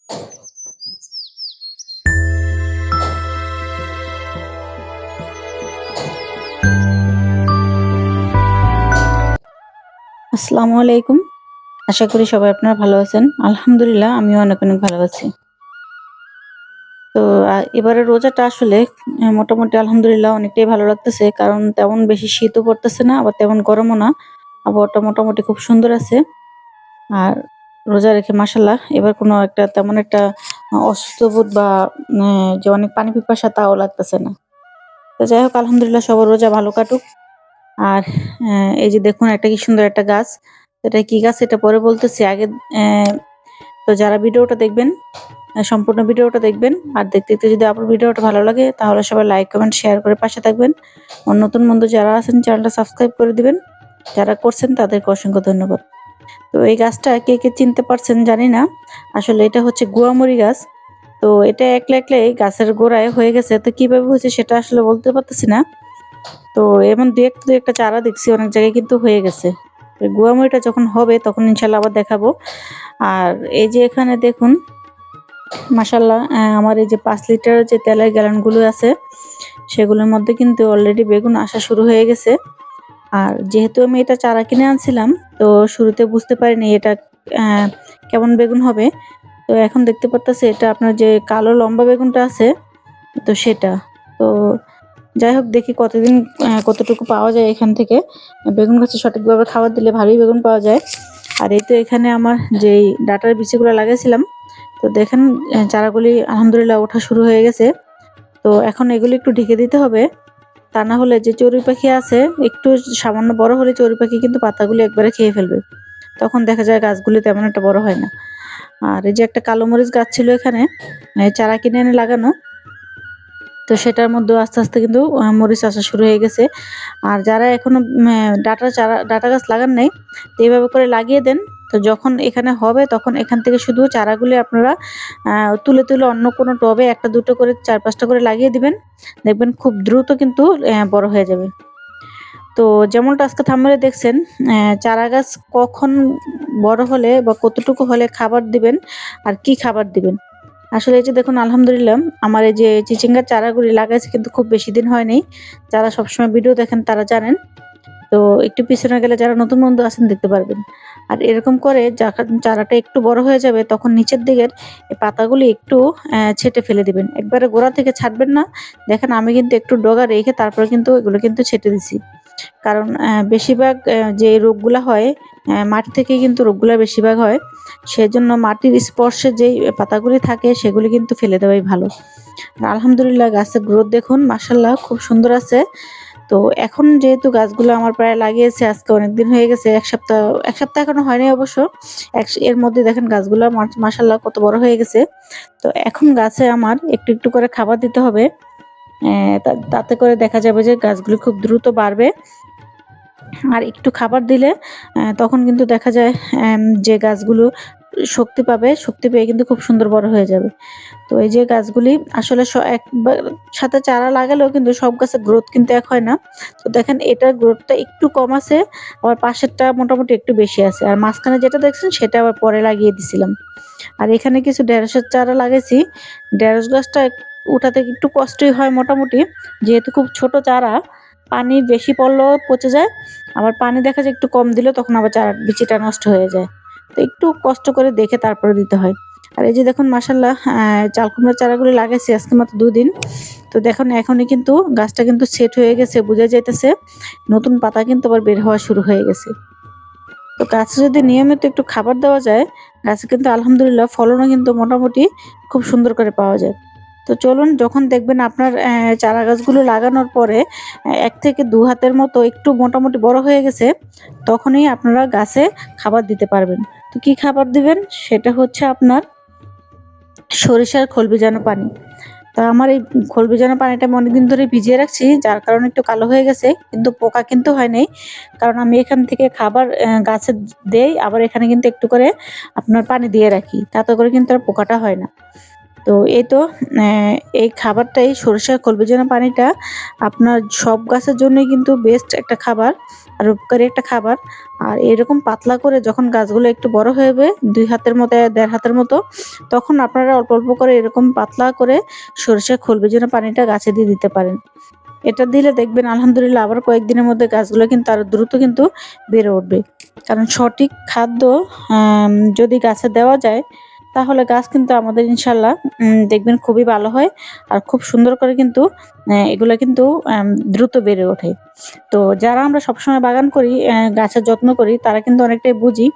আসসালামু আলাইকুম। আশা করি সবাই আপনারা ভালো আছেন। আলহামদুলিল্লাহ আমিও অনেক, অনেক ভালো আছি। তো এবারের রোজাটা আসলে মোটামুটি আলহামদুলিল্লাহ অনেকটাই ভালো লাগতেছে। কারণ তেমন বেশি শীতও পড়তেছে না, আবার তেমন গরমও না। আবহাওয়াটা মোটামুটি খুব সুন্দর আছে। আর রোজা রেখে মাশাআল্লাহ এবার কোনো একটা তেমন একটা অসুস্থবোধ বা যে অনেক পানি পিপাসা তাও লাগতেছে না। তো যাই হোক আলহামদুলিল্লাহ সবার রোজা ভালো কাটুক। আর এই যে দেখুন একটা কি সুন্দর একটা গাছ। এটা কি গাছ এটা পরে বলতেছি। আগে তো যারা ভিডিওটা দেখবেন সম্পূর্ণ ভিডিওটা দেখবেন। আর দেখতে, দেখতে যদি আপনার ভিডিওটা ভালো লাগে তাহলে সবাই লাইক, কমেন্ট, শেয়ার করে পাশে থাকবেন। আর নতুন বন্ধু যারা আছেন চ্যানেলটা সাবস্ক্রাইব করে দিবেন। যারা করছেন তাদেরকে অসংখ্য ধন্যবাদ। তো এই গাছটা কে, কে চিনতে পারছেন জানি না। আসলে এটা হচ্ছে গুয়ামরি গাছ। তো এটা একলা, একলাই গাছের গোড়ায় হয়ে গেছে। তো কিভাবে হয়েছে সেটা আসলে বলতে পারতেছি না। তো এমন দু একটা চারা দেখছি অনেক জায়গায় কিন্তু হয়ে গেছে। গুয়ামরিটা যখন হবে তখন ইনশাল্লাহ আবার দেখাবো। আর এই যে এখানে দেখুন মাশাআল্লাহ আমার এই যে ৫ লিটার যে তেলের গ্যালনগুলো আছে সেগুলোর মধ্যে কিন্তু অলরেডি বেগুন আসা শুরু হয়ে গেছে। আর যেহেতু আমি এটা চারা কিনে আনছিলাম তো শুরুতে বুঝতে পারিনি এটা কেমন বেগুন হবে। তো এখন দেখতে পারতেছি এটা আপনার যে কালো লম্বা বেগুনটা আছে তো সেটা। তো যাই হোক দেখি কতটুকু পাওয়া যায় এখান থেকে। বেগুন গাছে সঠিকভাবে খাবার দিলে ভালোই বেগুন পাওয়া যায়। আর এই তো এখানে আমার যেই ডাঁটার বিচিগুলো লাগাইছিলাম তো দেখেন চারাগুলি আলহামদুলিল্লাহ ওঠা শুরু হয়ে গেছে। তো এখন এগুলি একটু ঢেকে দিতে হবে। তা না হলে যে চড়ুই পাখি আছে একটু সামান্য বড় হলে চড়ুই পাখি কিন্তু পাতাগুলো একবারে খেয়ে ফেলবে। তখন দেখা যায় গাছগুলি তেমন একটা বড় হয় না। আর এই যে একটা কালো মরিচ গাছ ছিল এখানে চারা কিনে এনে লাগানো। তো সেটার মধ্যেও আস্তে, আস্তে কিন্তু মরিচ আসা শুরু হয়ে গেছে। আর যারা এখনো ডাঁটা গাছ লাগান নাই তো এভাবে করে লাগিয়ে দেন। তো যখন এখানে হবে তখন এখান থেকে শুধু চারাগুলি আপনারা তুলে, তুলে অন্য কোনো টবে ১ টা ২ টো করে ৪-৫ টা করে লাগিয়ে দিবেন। দেখবেন খুব দ্রুত কিন্তু বড় হয়ে যাবে। তো যেমনটা আজকে থাম্বনেলে দেখছেন চারা গাছ কখন বড় হলে বা কতটুকু হলে খাবার দিবেন আর কি খাবার দিবেন। আসলে এই যে দেখুন আলহামদুলিল্লাহ আমার এই যে চিচিঙ্গার চারাগুলি লাগাইছে কিন্তু খুব বেশি দিন হয়নি। যারা সবসময় ভিডিও দেখেন তারা জানেন। তো একটু পিছনে গেলে যারা নতুন বন্ধু আছেন দেখতে পারবেন। আর এরকম করে যখন চারাটা একটু বড় হয়ে যাবে তখন নিচের দিকের এই পাতাগুলি একটু ছেঁটে ফেলে দিবেন। একবারে গোড়া থেকে ছাঁটবেন না। দেখেন আমি কিন্তু একটু ডগা রেখে তারপরে কিন্তু এগুলো কিন্তু ছেঁটে দিছি। কারণ বেশিরভাগ যে রোগগুলা হয় মাটি থেকেই কিন্তু রোগগুলা বেশিরভাগ হয়। সেজন্য মাটির স্পর্শে যেই পাতাগুলি থাকে সেগুলি কিন্তু ফেলে দেওয়াই ভালো। আর আলহামদুলিল্লাহ গাছের গ্রোথ দেখুন মাশাআল্লাহ খুব সুন্দর আছে। তো এখন যেহেতু গাছগুলো আমার প্রায় লাগিয়েছে আজকে অনেকদিন হয়ে গেছে ১ সপ্তাহ এখনো হয়নি অবশ্য। এর মধ্যে দেখেন গাছগুলো মাশাআল্লাহ কত বড় হয়ে গেছে। তো এখন গাছে আমার একটু, একটু করে খাবার দিতে হবে। তাতে করে দেখা যাবে যে গাছগুলো খুব দ্রুত বাড়বে। আর একটু খাবার দিলে তখন কিন্তু দেখা যায় যে গাছগুলো শক্তি পাবে, শক্তি পেয়ে কিন্তু খুব সুন্দর বড় হয়ে যাবে। তো এই যে গাছগুলি আসলে একবার সাথে চারা লাগালেও কিন্তু সব গাছের গ্রোথ কিন্তু এক হয় না। তো দেখেন এটার গ্রোথটা একটু কম আছে, আবার পাশেরটা মোটামুটি একটু বেশি আছে। আর মাঝখানে যেটা দেখছেন সেটা আবার পরে লাগিয়ে দিছিলাম। আর এখানে কিছু ঢেঁড়সের চারা লাগাইছি। ঢেঁড়স গাছটা উঠাতে একটু কষ্টই হয় মোটামুটি। যেহেতু খুব ছোট চারা, পানি বেশি পড়লেও পচে যায়। আবার পানি দেখা যায় একটু কম দিলেও তখন আবার বিচিটা নষ্ট হয়ে যায়। তো একটু কষ্ট করে দেখে তারপরে দিতে হয়। আর এই যে দেখুন মাশাআল্লাহ চাল কুমড়ার চারাগুলো লাগাইছি আজকে মাত্র ২ দিন। তো দেখুন এখনই কিন্তু গাছটা কিন্তু সেট হয়ে গেছে, বোঝা যাইতেছে। নতুন পাতা কিন্তু আবার বের হওয়া শুরু হয়ে গেছে। তো গাছে যদি নিয়মিত একটু খাবার দেওয়া যায়, গাছে কিন্তু আলহামদুলিল্লাহ ফলনও কিন্তু মোটামুটি খুব সুন্দর করে পাওয়া যায়। তো চলুন যখন দেখবেন আপনার চারা গাছগুলো লাগানোর পরে ১ থেকে ২ হাতের মতো একটু মোটামুটি বড় হয়ে গেছে, তখনই আপনারা গাছে খাবার দিতে পারবেন। তো কি খাবার দিবেন? সেটা হচ্ছে আপনার সরিষার খোল ভিজানো পানি। তো আমার এই খোল ভিজানো পানিটা আমি অনেকদিন ধরে ভিজিয়ে রাখছি, যার কারণে একটু কালো হয়ে গেছে। কিন্তু পোকা কিন্তু হয় নাই। কারণ আমি এখান থেকে খাবার গাছে দেই, আবার এখানে কিন্তু একটু করে আপনার পানি দিয়ে রাখি। তাতে করে কিন্তু আর পোকাটা হয় না। তো এই তো এই খাবারটাই সরিষার খোল ভেজানো পানিটা আপনার সব গাছের জন্যই কিন্তু বেস্ট একটা খাবার আর উপকারী একটা খাবার। আর এরকম পাতলা করে যখন গাছগুলো একটু বড় হয়ে যাবে ২ হাতের মতো ১.৫ হাতের মতো, তখন আপনারা অল্প, অল্প করে এরকম পাতলা করে সরিষার খোল ভেজানো পানিটা গাছে দিয়ে দিতে পারেন। এটা দিলে দেখবেন আলহামদুলিল্লাহ আবার কয়েকদিনের মধ্যে গাছগুলো কিন্তু আরো দ্রুত কিন্তু বেড়ে উঠবে। কারণ সঠিক খাদ্য যদি গাছে দেওয়া যায় তাহলে গাছ কিন্তু আমাদের ইনশাআল্লাহ দেখবেন খুবই ভালো হয়। আর খুব সুন্দর করে কিন্তু এগুলা কিন্তু দ্রুত বেড়ে ওঠে। তো যারা আমরা সবসময় বাগান করি, গাছের যত্ন করি তারা কিন্তু অনেকটাই বুঝি।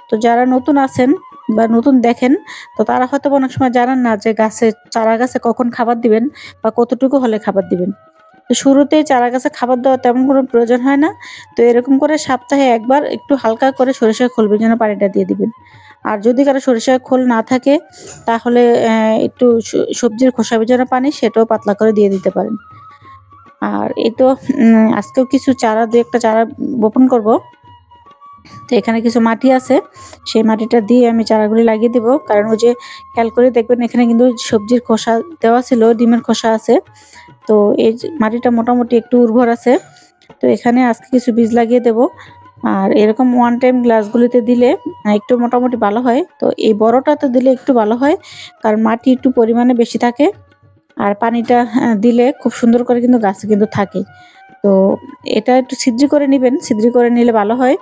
তো যারা নতুন আছেন বা নতুন দেখেন, তো তারা হয়তোবা অনেক সময় জানেন না যে চারা গাছে কখন খাবার দিবেন বা কতটুকু হলে খাবার দিবেন। তো শুরুতেই চারা গাছে খাবার দেওয়ার তেমন কোনো প্রয়োজন হয় না। তো এরকম করে সপ্তাহে ১ বার একটু হালকা করে সরিষার খোল ভেজানো পানিটা দিয়ে দিবেন। আর যদি কারো সরিষার খোল না থাকে তাহলে একটু সবজির খোসা ভেজানো পানি সেটাও পাতলা করে দিয়ে দিতে পারেন। আর এই তো আজকেও কিছু চারা ২ ১ টা চারা বপন করব। তো এখানে কিছু মাটি আছে। সেই মাটিটা দিয়ে আমি চারাগুলি লাগিয়ে দিব। কারণ ওই যে খেয়াল করে দেখবেন এখানে কিন্তু সবজির খোসা দেওয়া ছিল, ডিমের খোসা আছে। তো এই যে মাটিটা মোটামুটি একটু উর্বর আছে। তো এখানে আজকে কিছু বীজ লাগিয়ে দেব। আর এরকম ওয়ান টাইম গ্লাসগুলিতে দিলে একটু মোটামুটি ভালো হয়। তো এই বড়টাতে দিলে একটু ভালো হয়। কারণ মাটি একটু পরিমাণে বেশি থাকে। আর পানিটা দিলে খুব সুন্দর করে কিন্তু গাছে কিন্তু থাকে। তো এটা একটু ছিদ্রি করে নিবেন। ছিদ্রি করে নিলে ভালো হয়।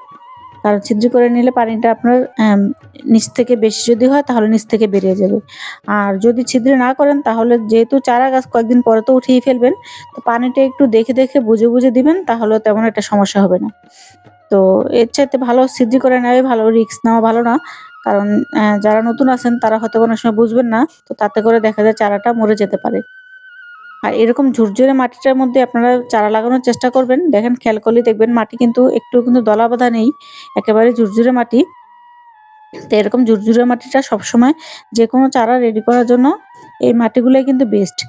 কারণ ছিদ্র করে নিলে পানিটা আপনার নিচ থেকে বেশি যদি হয় তাহলে নিচ থেকে বেরিয়ে যাবে। আর যদি ছিদ্র না করেন তাহলে যেহেতু চারা গাছ কয়েকদিন পরে তো উঠিয়ে ফেলবেন, তো পানিটা একটু দেখে, দেখে বুঝে, বুঝে দিবেন তাহলেও তেমন একটা সমস্যা হবে না। তো এর চাইতে ভালো ছিদ্র করে নেওয়াই ভালো, রিস্ক নেওয়া ভালো না। কারণ যারা নতুন আছেন তারা হয়তো অনেক সময় বুঝবেন না। তো তাতে করে দেখা যায় চারাটা মরে যেতে পারে। আর এরকম ঝুরঝুরে মাটিটার মধ্যে আপনারা চারা লাগানোর চেষ্টা করবেন। দেখেন খেয়াল করলেই দেখবেন মাটি কিন্তু একটুও কিন্তু দলা বাঁধা নেই। একেবারে ঝুরঝুরে মাটি। তো এরকম ঝুরঝুরে মাটিটা সবসময় যেকোনো চারা রেডি করার জন্য এই মাটিগুলাই কিন্তু বেস্ট।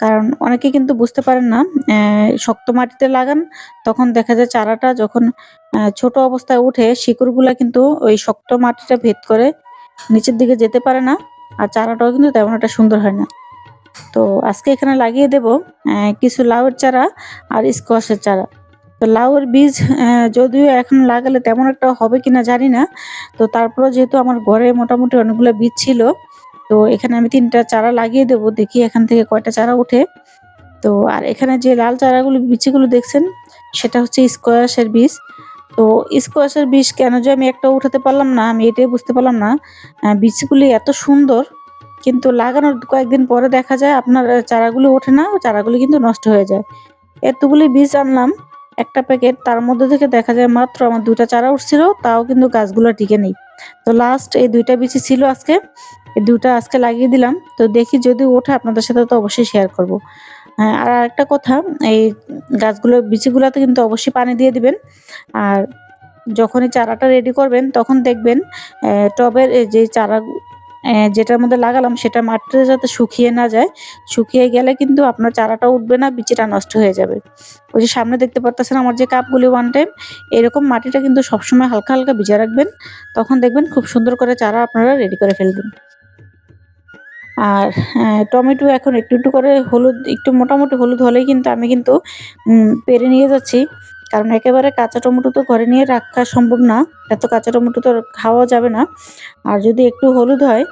কারণ অনেকে কিন্তু বুঝতে পারেন না, শক্ত মাটিতে লাগান তখন দেখা যায় চারাটা যখন ছোট অবস্থায় উঠে শিকড়গুলা কিন্তু ওই শক্ত মাটিটা ভেদ করে নিচের দিকে যেতে পারে না। আর চারাটাও কিন্তু তেমন একটা সুন্দর হয় না। তো আজকে এখানে লাগিয়ে দেব কিছু লাউয়ের চারা আর স্কোয়াশের চারা। তো লাউয়ের বীজ যদিও এখন লাগালে তেমন একটা হবে কিনা জানি না। তো তারপরেও যেহেতু আমার ঘরে মোটামুটি অনেকগুলো বীজ ছিল, তো এখানে আমি ৩ টা চারা লাগিয়ে দেব। দেখি এখান থেকে কয়টা চারা ওঠে। তো আর এখানে যে লাল চারাগুলো বিচিগুলো দেখছেন সেটা হচ্ছে স্কোয়াশের বীজ। তো স্কোয়াশের বীজ কেন যে আমি একটাও উঠাতে পারলাম না আমি এটাই বুঝতে পারলাম না। বীজগুলি এত সুন্দর কিন্তু লাগানোর কয়েকদিন পরে দেখা যায় আপনার চারাগুলো ওঠে না, চারাগুলো কিন্তু নষ্ট হয়ে যায়। এতগুলি বীজ আনলাম, একটা প্যাকেট তার মধ্যে থেকে দেখা যায় মাত্র আমার ২ টা চারা উঠছিল, তাও কিন্তু গাছগুলো টিকে নেই। তো লাস্ট এই ২ টা বীজই ছিল আজকে। এই ২ টা আজকে লাগিয়ে দিলাম। তো দেখি যদি ওঠে আপনাদের সাথে তো অবশ্যই শেয়ার করব। হ্যাঁ, আর আরেকটা কথা, এই বিচিগুলাতে কিন্তু অবশ্যই পানি দিয়ে দিবেন। আর যখনই চারাটা রেডি করবেন তখন দেখবেন টবের এই যে চারা যেটার মধ্যে লাগালাম সেটা মাটিটা যাতে শুকিয়ে না যায়। শুকিয়ে গেলে কিন্তু আপনার চারাটা উঠবে না, বিচিটা নষ্ট হয়ে যাবে। ওই যে সামনে দেখতে পারতেছেন আমার যে কাপগুলি ওয়ান টাইম, এরকম মাটিটা কিন্তু সবসময় হালকা, হালকা ভিজা রাখবেন। তখন দেখবেন খুব সুন্দর করে চারা আপনারা রেডি করে ফেলবেন। আর টমেটো এখন একটু, একটু করে হলুদ একটু মোটামুটি হলুদ হলেই কিন্তু আমি কিন্তু পেড়ে নিয়ে যাচ্ছি। কারণ একেবারে কাঁচা টমেটো তো ঘরে নিয়ে রাখা সম্ভব না। এত কাঁচা টমেটো তো আর খাওয়া যাবে না। আর যদি একটু হলুদ হয়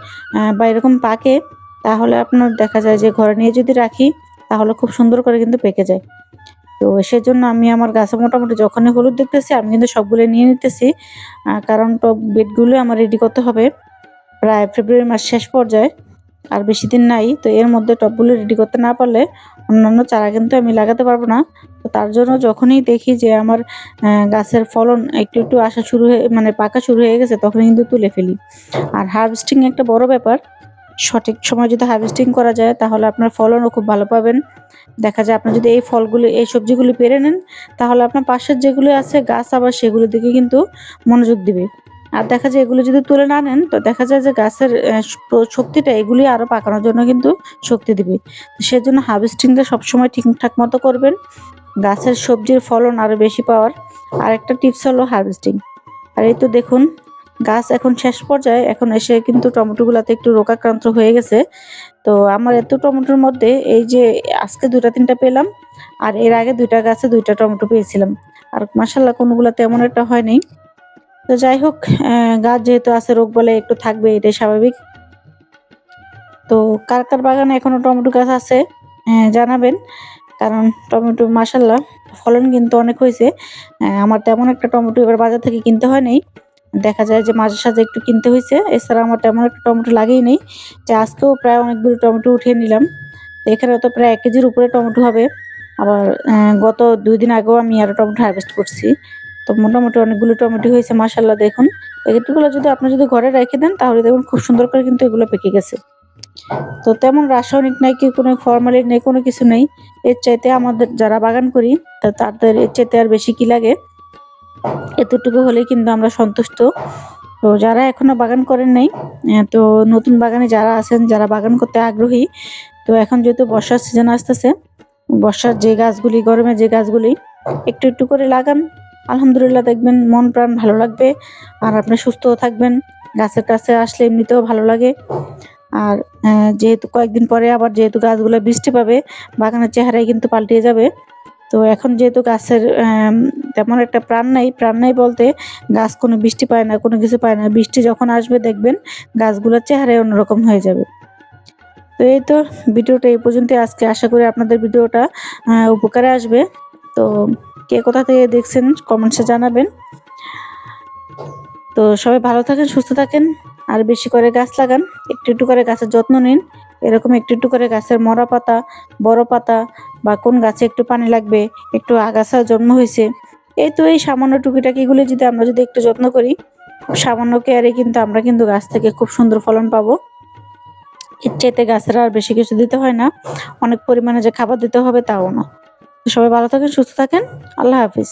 বা এরকম পাকে তাহলে আপনার দেখা যায় যে ঘরে নিয়ে যদি রাখি তাহলে খুব সুন্দর করে কিন্তু পেকে যায়। তো সেজন্য আমি আমার গাছে মোটামুটি যখনই হলুদ দেখতেছি আমি কিন্তু সবগুলো নিয়ে নিতেছি। কারণ টব বেডগুলো আমার রেডি করতে হবে প্রায় ফেব্রুয়ারি মাস শেষ পর্যায়ে। আর বেশিদিন নাই। তো এর মধ্যে টবগুলো রেডি করতে না পারলে অন্যান্য চারা কিন্তু আমি লাগাতে পারবো না। তো তার জন্য যখনই দেখি যে আমার গাছের ফলন একটু, একটু আসা শুরু হয়ে মানে পাকা শুরু হয়ে গেছে তখনই কিন্তু তুলে ফেলি। আর হারভেস্টিং একটা বড় ব্যাপার। সঠিক সময়ে যদি হারভেস্টিং করা যায় তাহলে আপনার ফলনও খুব ভালো পাবেন। দেখা যায় আপনি যদি এই সবজিগুলি পেড়ে নেন তাহলে আপনার পাশের যেগুলি আছে গাছ আবার সেগুলোর দিকে কিন্তু মনোযোগ দিবে। আর দেখা যায় এগুলো যদি তুলে না নেন তো দেখা যায় যে গাছের শক্তিটা এগুলি আরো পাকানোর জন্য কিন্তু শক্তি দিবে। সেজন্য হারভেস্টিংটা সবসময় ঠিকঠাক মতো করবেন। গাছের সবজির ফলন আরো বেশি পাওয়ার আরেকটা টিপস হলো হারভেস্টিং। আর এই তো দেখুন গাছ এখন শেষ পর্যায়ে, এখন এসে কিন্তু টমেটোগুলাতে একটু রোগাক্রান্ত হয়ে গেছে। তো আমার এত টমেটোর মধ্যে এই যে আজকে ২টা ৩টা পেলাম, আর এর আগে ২টা গাছে ২টা টমেটো পেয়েছিলাম। আর মাশাআল্লাহ কোনগুলা তেমন একটা হয় নাই। তো যাই হোক, গাছ যেহেতু আছে রোগ বালাই একটু থাকবে, এটাই স্বাভাবিক। তো কার বাগানে এখনো টমেটো গাছ আছে জানাবেন। কারণ টমেটো মাশাআল্লাহ ফলন কিন্তু অনেক হইছে। আমার তেমন একটা টমেটো এবার বাজার থেকে কিনতে হয় নাই। দেখা যায় যে মাঝে সাঝে একটু কিনতে হইছে। এছাড়া আমার তেমন একটা টমেটো লাগেই নাই। যে আজকেও প্রায় অনেকগুলো টমেটো উঠিয়ে নিলাম। তো এখানেও তো প্রায় ১ কেজির উপরে টমেটো হবে। আবার গত ২ দিন আগেও আমি আরো টমেটো হারভেস্ট করছি। তো মোটামুটি অনেকগুলো টমেটো হয়েছে মাশাআল্লাহ দেখুন। এগুলো যদি আপনি যদি ঘরে রেখে দেন তাহলে দেখুন খুব সুন্দর করে কিন্তু এগুলো পেকে গেছে। তো তেমন রাসায়নিক নাই, কি কোনো ফরমালিন নেই, কোনো কিছু নেই। এর চাইতে আমাদের যারা বাগান করি তাদের এর চাইতে আর বেশি কি লাগে? এতটুকু হলেই কিন্তু আমরা সন্তুষ্ট। তো যারা এখনো বাগান করেন নাই, তো নতুন বাগানে যারা আছেন, যারা বাগান করতে আগ্রহী, তো এখন যেহেতু বর্ষার সিজন আসতেছে, বর্ষার যে গাছগুলি, গরমের যে গাছগুলি একটু করে লাগান। আলহামদুলিল্লাহ দেখবেন মন প্রাণ ভালো লাগবে। আর আপনি সুস্থও থাকবেন। গাছের কাছে আসলে এমনিতেও ভালো লাগে। আর যেহেতু কয়েকদিন পরে আবার যেহেতু গাছগুলো বৃষ্টি পাবে, বাগানের চেহারাই কিন্তু পাল্টে যাবে। তো এখন যেহেতু গাছের তেমন একটা প্রাণ নাই বলতে গাছ কোনো বৃষ্টি পায় না, কোনো কিছু পায় না। বৃষ্টি যখন আসবে দেখবেন গাছগুলোর চেহারাই অন্যরকম হয়ে যাবে। তো এই তো ভিডিওটা এই পর্যন্তই আজকে। আশা করি আপনাদের ভিডিওটা উপকারে আসবে। তো কে কোথা থেকে দেখছেন কমেন্টসে জানাবেন। তো সবাই ভালো থাকেন, সুস্থ থাকেন। আর বেশি করে গাছ লাগান। একটু করে গাছের যত্ন নিন। এরকম একটু করে গাছের মরা পাতা, বড় পাতা বা কোন গাছে একটু পানি লাগবে, একটু আগাছা জন্ম হইছে। এই তো এই সামান্য টুকিটাকিগুলো যদি আমরা একটু যত্ন করি, সামান্য কেয়ারে কিন্তু আমরা কিন্তু গাছ থেকে খুব সুন্দর ফলন পাবো। এর চাইতে গাছের আর বেশি কিছু দিতে হয় না। অনেক পরিমাণে যে খাবার দিতে হবে তাও না। সবাই ভালো থাকেন, সুস্থ থাকেন। আল্লাহ হাফিজ।